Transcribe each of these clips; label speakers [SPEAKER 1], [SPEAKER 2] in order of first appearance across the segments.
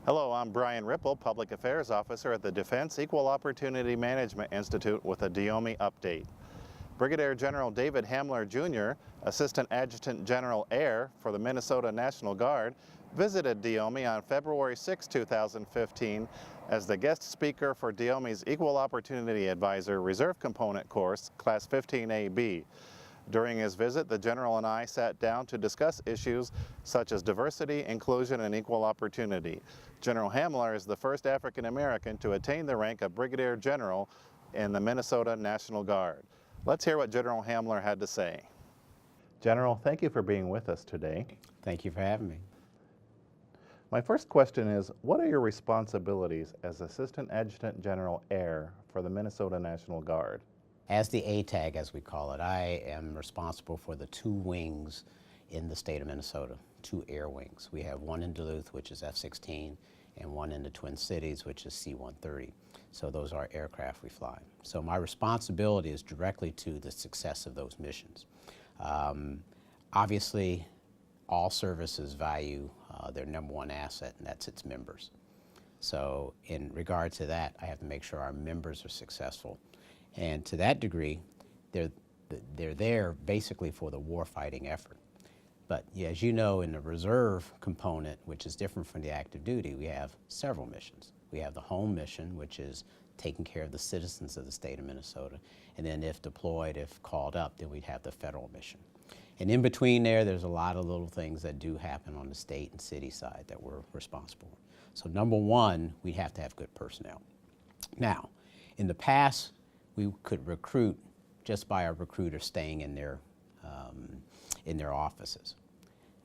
[SPEAKER 1] Hello, I'm Brian Ripple, Public Affairs Officer at the Defense Equal Opportunity Management Institute with a DEOMI update. Brigadier General David Hamlar, Jr., Assistant Adjutant General Air for the Minnesota National Guard, visited DEOMI on February 6, 2015 as the guest speaker for DEOMI's Equal Opportunity Advisor Reserve Component course, Class 15AB. During his visit, the General and I sat down to discuss issues such as diversity, inclusion, and equal opportunity. General Hamlar is the first African American to attain the rank of Brigadier General in the Minnesota National Guard. Let's hear what General Hamlar had to say. General, thank you for being with us today.
[SPEAKER 2] Thank you for having me.
[SPEAKER 1] My first question is, what are your responsibilities as Assistant Adjutant General Air for the Minnesota National Guard?
[SPEAKER 2] As the ATAG, as we call it, I am responsible for the two wings in the state of Minnesota, two air wings. We have one in Duluth, which is F-16, and one in the Twin Cities, which is C-130. So those are aircraft we fly. So my responsibility is directly to the success of those missions. Obviously, all services value their number one asset, and that's its members. So in regard to that, I have to make sure our members are successful. And to that degree, they're there basically for the warfighting effort. But as you know, in the reserve component, which is different from the active duty, we have several missions. We have the home mission, which is taking care of the citizens of the state of Minnesota. And then if deployed, if called up, then we'd have the federal mission. And in between there's a lot of little things that do happen on the state and city side that we're responsible for. So number one, we have to have good personnel. Now, in the past, we could recruit just by a recruiter staying in their offices.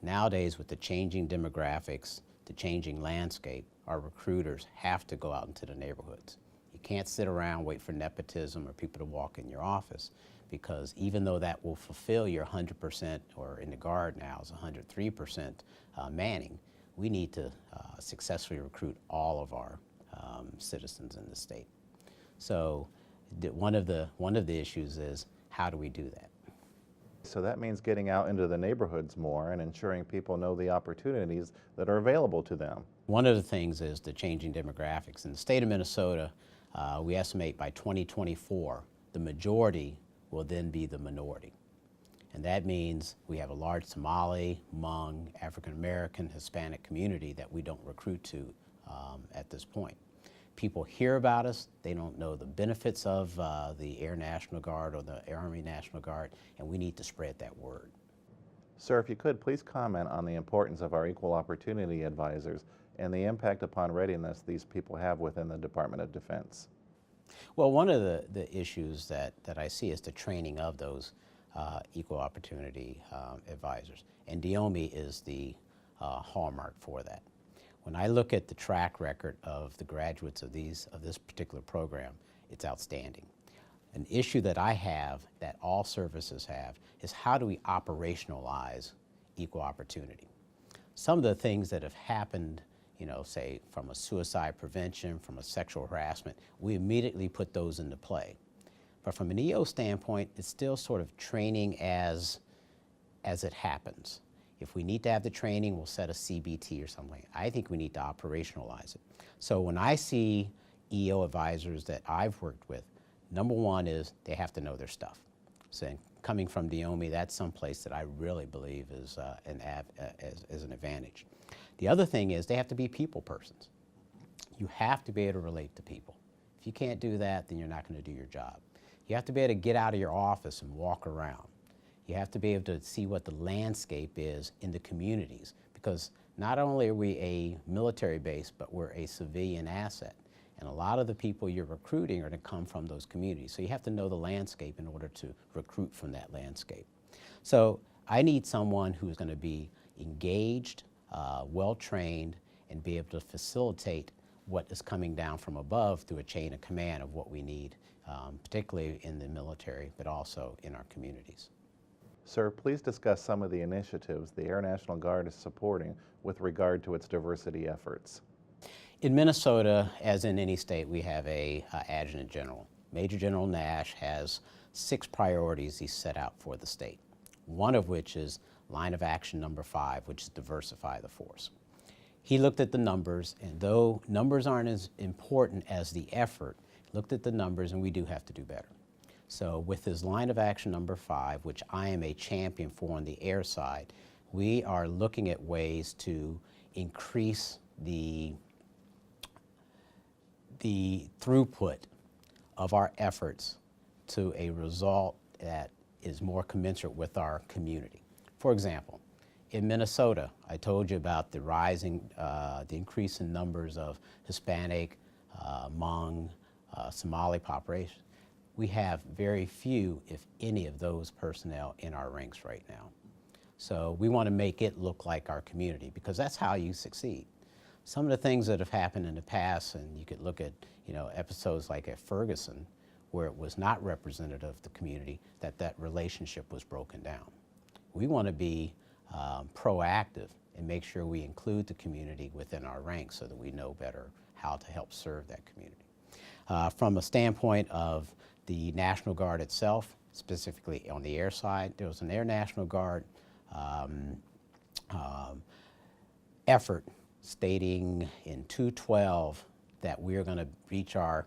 [SPEAKER 2] Nowadays, with the changing demographics, the changing landscape, our recruiters have to go out into the neighborhoods. You can't sit around, wait for nepotism or people to walk in your office, because even though that will fulfill your 100%, or in the Guard now is 103% manning, we need to successfully recruit all of our citizens in the state. So one of the issues is, how do we do that?
[SPEAKER 1] So that means getting out into the neighborhoods more and ensuring people know the opportunities that are available to them.
[SPEAKER 2] One of the things is the changing demographics. In the state of Minnesota, we estimate by 2024, the majority will then be the minority. And that means we have a large Somali, Hmong, African American, Hispanic community that we don't recruit to at this point. People hear about us, they don't know the benefits of the Air National Guard or the Army National Guard, and we need to spread that word.
[SPEAKER 1] Sir, if you could, please comment on the importance of our equal opportunity advisors and the impact upon readiness these people have within the Department of Defense.
[SPEAKER 2] Well, one of the issues that I see is the training of those equal opportunity advisors, and DEOMI is the hallmark for that. When I look at the track record of the graduates of this particular program, it's outstanding. An issue that I have, that all services have, is how do we operationalize equal opportunity? Some of the things that have happened, say from a suicide prevention, from a sexual harassment, we immediately put those into play. But from an EO standpoint, it's still sort of training as it happens. If we need to have the training, we'll set a CBT or something. I think we need to operationalize it. So when I see EO advisors that I've worked with, number one is they have to know their stuff. So coming from DEOMI, that's someplace that I really believe is an advantage. The other thing is they have to be people persons. You have to be able to relate to people. If you can't do that, then you're not going to do your job. You have to be able to get out of your office and walk around. You have to be able to see what the landscape is in the communities, because not only are we a military base, but we're a civilian asset. And a lot of the people you're recruiting are going to come from those communities. So you have to know the landscape in order to recruit from that landscape. So I need someone who's going to be engaged, well-trained, and be able to facilitate what is coming down from above through a chain of command of what we need, particularly in the military, but also in our communities.
[SPEAKER 1] Sir, please discuss some of the initiatives the Air National Guard is supporting with regard to its diversity efforts.
[SPEAKER 2] In Minnesota, as in any state, we have a Adjutant General. Major General Nash has 6 priorities he set out for the state, one of which is line of action number 5, which is diversify the force. He looked at the numbers, and though numbers aren't as important as the effort, looked at the numbers, and we do have to do better. So with his line of action number 5, which I am a champion for on the air side, we are looking at ways to increase the throughput of our efforts to a result that is more commensurate with our community. For example, in Minnesota, I told you about the increase in numbers of Hispanic, Hmong, Somali population. We have very few, if any, of those personnel in our ranks right now. So we want to make it look like our community, because that's how you succeed. Some of the things that have happened in the past, and you could look at episodes like at Ferguson, where it was not representative of the community, that relationship was broken down. We want to be proactive and make sure we include the community within our ranks so that we know better how to help serve that community. From a standpoint of the National Guard itself, specifically on the air side, there was an Air National Guard effort stating in 212 that we're going to reach our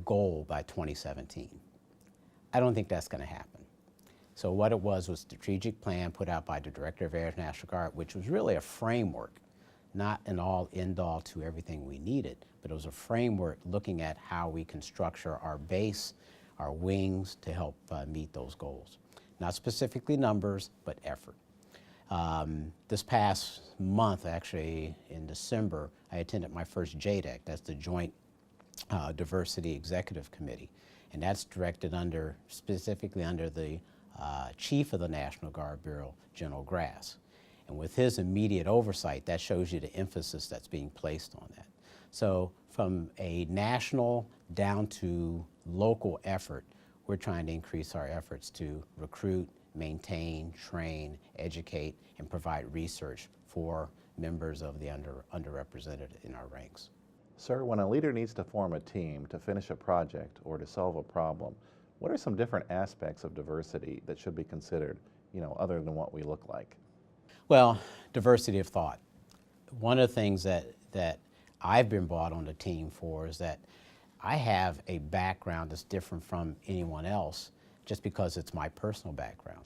[SPEAKER 2] goal by 2017. I don't think that's going to happen. So what it was a strategic plan put out by the Director of Air National Guard, which was really a framework, not an all end all to everything we needed, but it was a framework looking at how we can structure our base, our wings to help meet those goals. Not specifically numbers, but effort. This past month, actually in December, I attended my first JDEC, that's the Joint Diversity Executive Committee, and that's directed specifically under the Chief of the National Guard Bureau, General Grass. And with his immediate oversight, that shows you the emphasis that's being placed on that. So from a national down to local effort, we're trying to increase our efforts to recruit, maintain, train, educate, and provide research for members of the underrepresented in our ranks.
[SPEAKER 1] Sir, when a leader needs to form a team to finish a project or to solve a problem, what are some different aspects of diversity that should be considered, other than what we look like?
[SPEAKER 2] Well, diversity of thought. One of the things that I've been brought on the team for is that I have a background that's different from anyone else just because it's my personal background.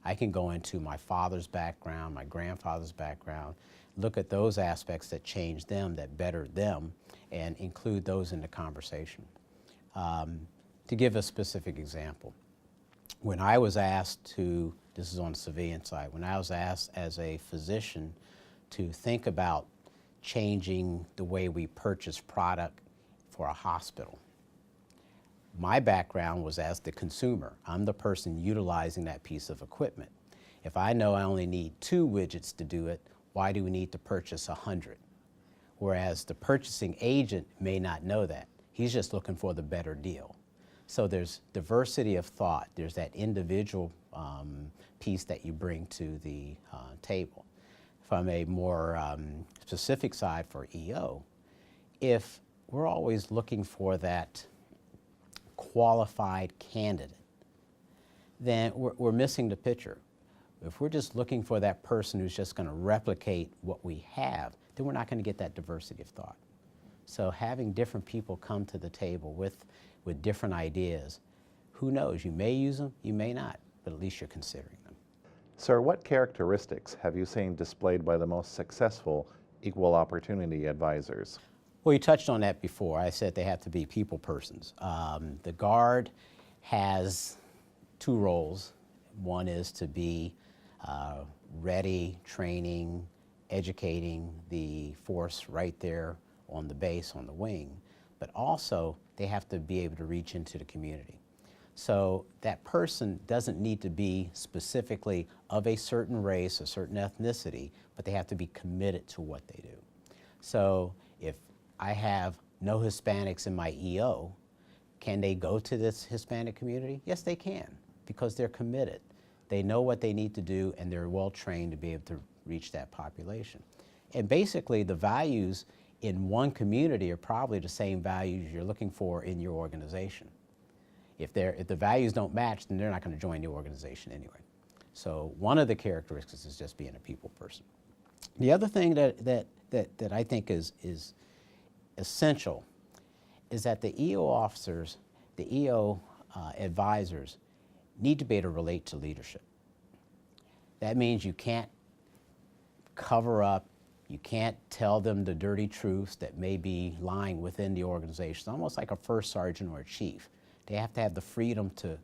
[SPEAKER 2] I can go into my father's background, my grandfather's background, look at those aspects that change them, that better them, and include those in the conversation. To give a specific example, when I was asked this is on the civilian side, when I was asked as a physician to think about changing the way we purchase product for a hospital, my background was as the consumer. I'm the person utilizing that piece of equipment. If I know I only need 2 widgets to do it, why do we need to purchase 100? Whereas the purchasing agent may not know that. He's just looking for the better deal. So there's diversity of thought. There's that individual piece that you bring to the table. From a more specific side for EO, if we're always looking for that qualified candidate, then we're missing the picture. If we're just looking for that person who's just going to replicate what we have, then we're not going to get that diversity of thought. So having different people come to the table with different ideas, who knows, you may use them, you may not, but at least you're considering them.
[SPEAKER 1] Sir, what characteristics have you seen displayed by the most successful equal opportunity advisors?
[SPEAKER 2] Well, you touched on that before. I said they have to be people persons. The Guard has 2 roles. One is to be ready, training, educating the force right there on the base, on the wing, but also they have to be able to reach into the community. So that person doesn't need to be specifically of a certain race, a certain ethnicity, but they have to be committed to what they do. So if I have no Hispanics in my EO, can they go to this Hispanic community? Yes, they can, because they're committed. They know what they need to do, and they're well trained to be able to reach that population. And basically, the values in one community are probably the same values you're looking for in your organization. If the values don't match, then they're not going to join the organization anyway. So one of the characteristics is just being a people person. The other thing that I think is essential is that the EO officers, the EO advisors need to be able to relate to leadership. That means you can't cover up, you can't tell them the dirty truths that may be lying within the organization. It's almost like a first sergeant or a chief. They have to have the freedom to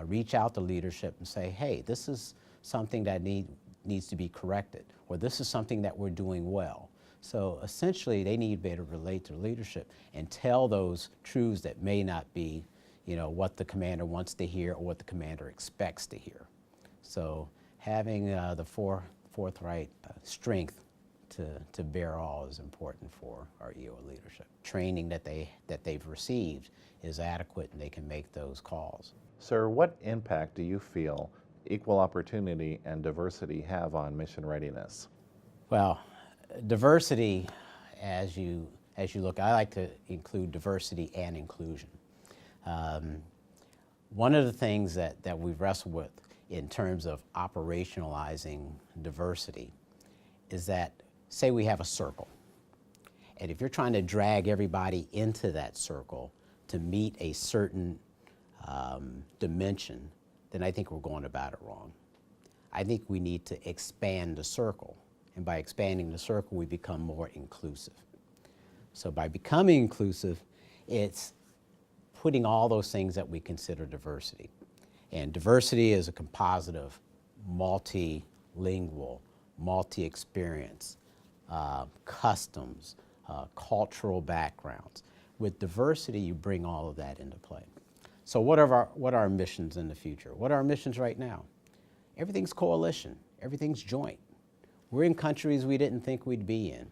[SPEAKER 2] reach out to leadership and say, hey, this is something that needs to be corrected, or this is something that we're doing well. So essentially, they need to be able to relate to leadership and tell those truths that may not be, what the commander wants to hear or what the commander expects to hear. So having the forthright strength to bear all is important for our EO leadership. Training that they've received is adequate and they can make those calls.
[SPEAKER 1] Sir, what impact do you feel equal opportunity and diversity have on mission readiness?
[SPEAKER 2] Well, diversity, as you look, I like to include diversity and inclusion. One of the things that we've wrestled with in terms of operationalizing diversity is that, say we have a circle, and if you're trying to drag everybody into that circle to meet a certain dimension, then I think we're going about it wrong. I think we need to expand the circle, and by expanding the circle, we become more inclusive. So by becoming inclusive, it's putting all those things that we consider diversity. And diversity is a composite of multilingual, multi-experience, customs, cultural backgrounds. With diversity, you bring all of that into play. So what are our missions in the future? What are our missions right now? Everything's coalition, everything's joint. We're in countries we didn't think we'd be in.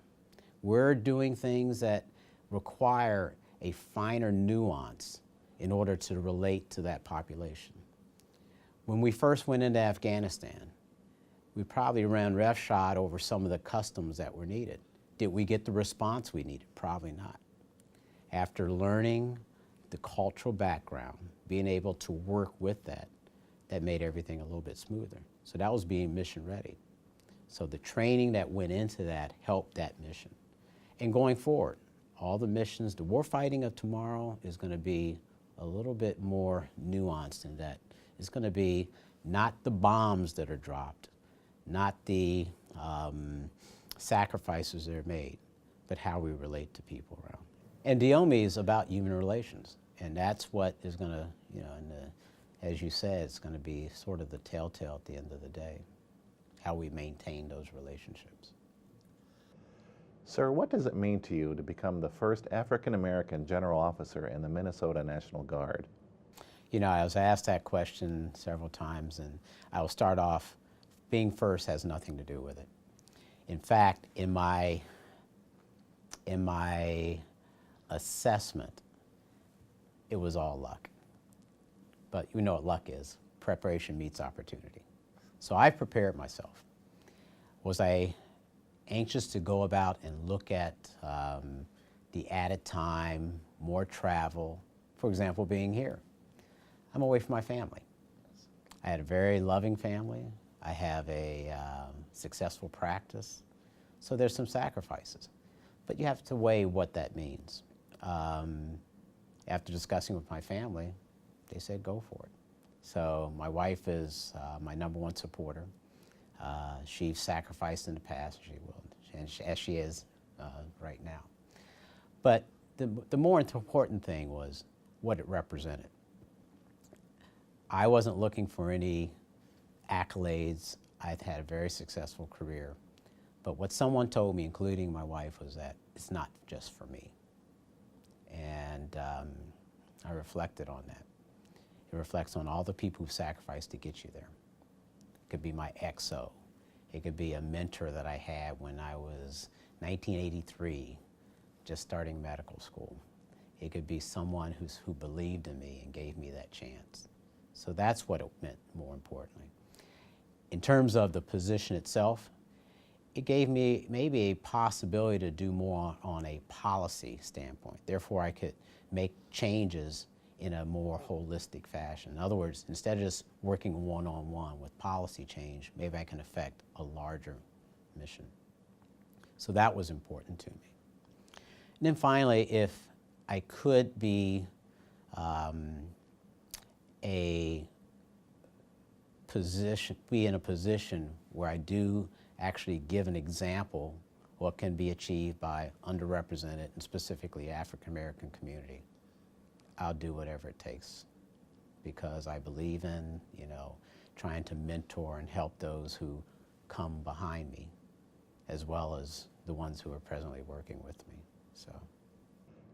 [SPEAKER 2] We're doing things that require a finer nuance in order to relate to that population. When we first went into Afghanistan, we probably ran roughshod over some of the customs that were needed. Did we get the response we needed? Probably not. After learning the cultural background, being able to work with that made everything a little bit smoother. So that was being mission ready. So the training that went into that helped that mission. And going forward, all the missions, the warfighting of tomorrow is going to be a little bit more nuanced in that. It's going to be not the bombs that are dropped, not the sacrifices that are made, but how we relate to people around. And DEOMI is about human relations, and that's what is going to, as you said, it's going to be sort of the telltale at the end of the day, how we maintain those relationships.
[SPEAKER 1] Sir, what does it mean to you to become the first African-American general officer in the Minnesota National Guard?
[SPEAKER 2] I was asked that question several times, and I will start off, being first has nothing to do with it. In fact, in my assessment, it was all luck. But you know what luck is. Preparation meets opportunity. So I prepared myself. Was I anxious to go about and look at the added time, more travel, for example, being here? I'm away from my family. I had a very loving family. I have a successful practice. So there's some sacrifices. But you have to weigh what that means. After discussing with my family, they said go for it. So my wife is my #1 supporter. She's sacrificed in the past, she will, and as she is right now. But the more important thing was what it represented. I wasn't looking for any accolades. I've had a very successful career. But what someone told me, including my wife, was that it's not just for me. And I reflected on that. It reflects on all the people who've sacrificed to get you there. It could be my XO. It could be a mentor that I had when I was 1983, just starting medical school. It could be someone who believed in me and gave me that chance. So that's what it meant, more importantly. In terms of the position itself, it gave me maybe a possibility to do more on a policy standpoint. Therefore, I could make changes in a more holistic fashion. In other words, instead of just working one-on-one with policy change, maybe I can affect a larger mission. So that was important to me. And then finally, if I could be in a position where I do actually give an example what can be achieved by underrepresented and specifically African American community, I'll do whatever it takes, because I believe in, trying to mentor and help those who come behind me, as well as the ones who are presently working with me. So,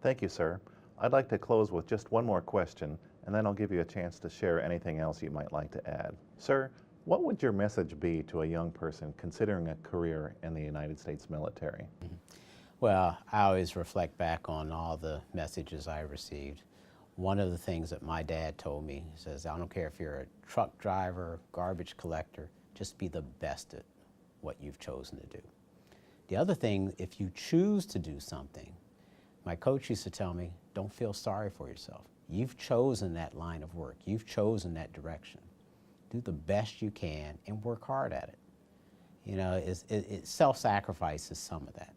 [SPEAKER 1] Thank you, sir. I'd like to close with just one more question, and then I'll give you a chance to share anything else you might like to add. Sir, what would your message be to a young person considering a career in the United States military?
[SPEAKER 2] well, I always reflect back on all the messages I received. One of the things that my dad told me, he says, I don't care if you're a truck driver, garbage collector, just be the best at what you've chosen to do. The other thing, if you choose to do something, my coach used to tell me, don't feel sorry for yourself. You've chosen that line of work. You've chosen that direction. Do the best you can and work hard at it. Self-sacrifice is some of that.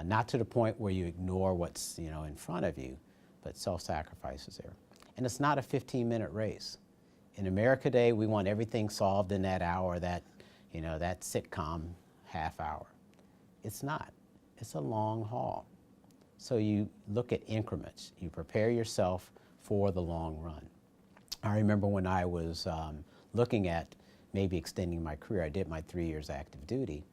[SPEAKER 2] Not to the point where you ignore what's in front of you, but self-sacrifice is there. And it's not a 15-minute race. In America Today, we want everything solved in that hour, that sitcom half hour. It's not. It's a long haul. So you look at increments. You prepare yourself for the long run. I remember when I was looking at maybe extending my career, I did my 3 years active duty,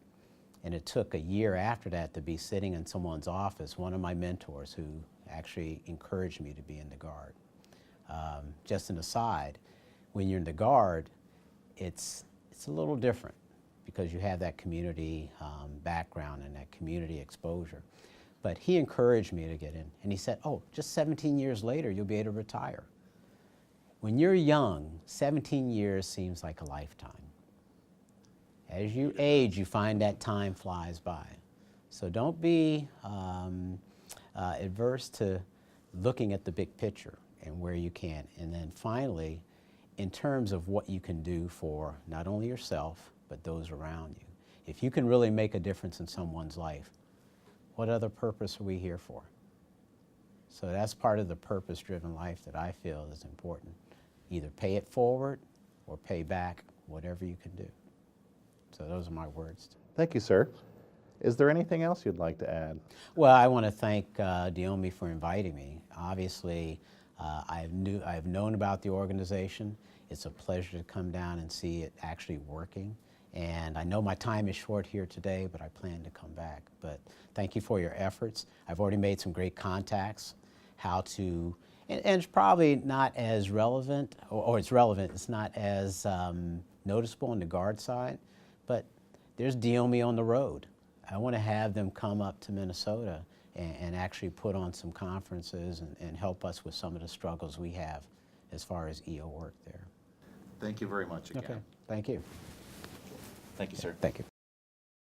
[SPEAKER 2] and it took a year after that to be sitting in someone's office, one of my mentors who actually encouraged me to be in the Guard. Just an aside, when you're in the Guard, it's a little different because you have that community background and that community exposure. But he encouraged me to get in, and he said, oh, just 17 years later, you'll be able to retire. When you're young, 17 years seems like a lifetime. As you age, you find that time flies by. So don't be adverse to looking at the big picture and where you can. And then finally, in terms of what you can do for not only yourself, but those around you. If you can really make a difference in someone's life, what other purpose are we here for? So that's part of the purpose-driven life that I feel is important. Either pay it forward or pay back whatever you can do. So those are my words.
[SPEAKER 1] Thank you, sir. Is there anything else you'd like to add?
[SPEAKER 2] Well, I want to thank DEOMI for inviting me. Obviously, I've known about the organization. It's a pleasure to come down and see it actually working. And I know my time is short here today, but I plan to come back. But thank you for your efforts. I've already made some great contacts. And it's probably not as relevant, or it's relevant, it's not as noticeable on the Guard side, but there's DEOMI on the road. I want to have them come up to Minnesota and actually put on some conferences and help us with some of the struggles we have as far as EO work there.
[SPEAKER 1] Thank you very much again.
[SPEAKER 2] Okay, thank you.
[SPEAKER 1] Thank you, sir.
[SPEAKER 2] Thank you.